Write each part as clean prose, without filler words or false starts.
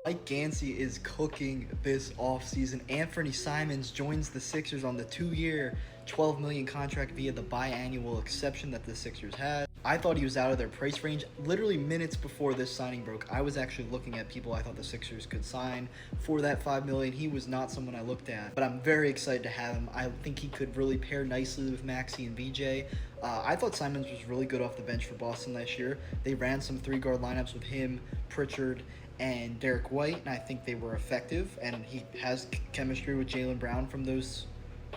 Mike Gansey is cooking this offseason. Anthony Simons joins the Sixers on the 2-year, $12 million contract via the biannual exception that the Sixers had. I thought he was out of their price range. Literally minutes before this signing broke, I was actually looking at people I thought the Sixers could sign for that $5 million. He was not someone I looked at, but I'm very excited to have him. I think he could really pair nicely with Maxey and VJ. I thought Simons was really good off the bench for Boston last year. They ran some three-guard lineups with him, Pritchard, and Derek White, and I think they were effective, and he has chemistry with Jaylen Brown from those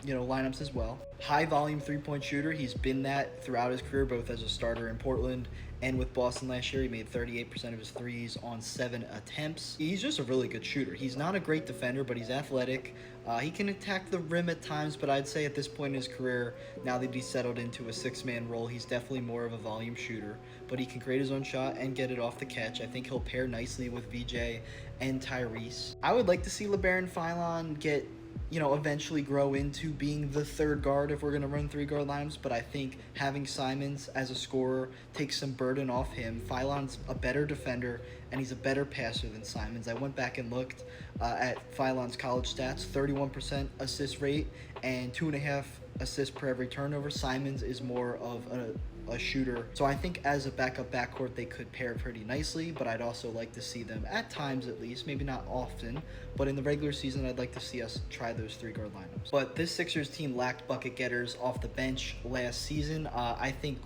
lineups as well. High volume three-point shooter. He's been that throughout his career, both as a starter in Portland and with Boston last year. He made 38% of his threes on 7 attempts. He's just a really good shooter. He's not a great defender, but he's athletic. He can attack the rim at times, but I'd say at this point in his career, now that he's settled into a 6-man role, he's definitely more of a volume shooter, but he can create his own shot and get it off the catch. I think he'll pair nicely with VJ and Tyrese. I would like to see LeBaron Philon get eventually grow into being the third guard if we're going to run 3-guard lineups, but I think having Simons as a scorer takes some burden off him. Philon's a better defender, and he's a better passer than Simons. I went back and looked at Philon's college stats, 31% assist rate and 2.5 assists per every turnover. Simons is more of a shooter. So I think as a backup backcourt, they could pair pretty nicely, but I'd also like to see them at times, at least, maybe not often, but in the regular season, I'd like to see us try those 3-guard lineups. But this Sixers team lacked bucket getters off the bench last season. I think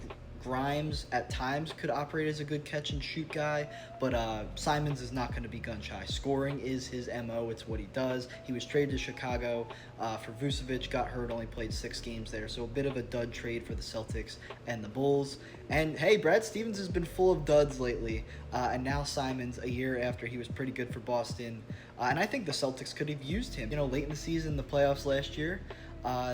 Grimes at times could operate as a good catch and shoot guy, but Simons is not going to be gun shy. Scoring is his MO. It's what he does. He was traded to Chicago for Vucevic, got hurt, only played 6 games there, so a bit of a dud trade for the Celtics and the Bulls. And hey, Brad Stevens has been full of duds lately, and now Simons a year after he was pretty good for Boston. And I think the Celtics could have used him. Late in the season, the playoffs last year,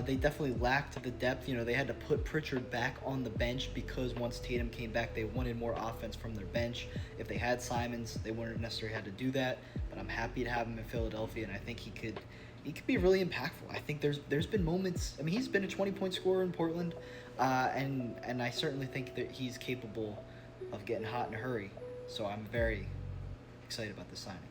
they definitely lacked the depth. They had to put Pritchard back on the bench because once Tatum came back, they wanted more offense from their bench. If they had Simons, they wouldn't have necessarily had to do that. But I'm happy to have him in Philadelphia, and I think he could be really impactful. I think there's been moments. I mean, he's been a 20-point scorer in Portland, and I certainly think that he's capable of getting hot in a hurry. So I'm very excited about this signing.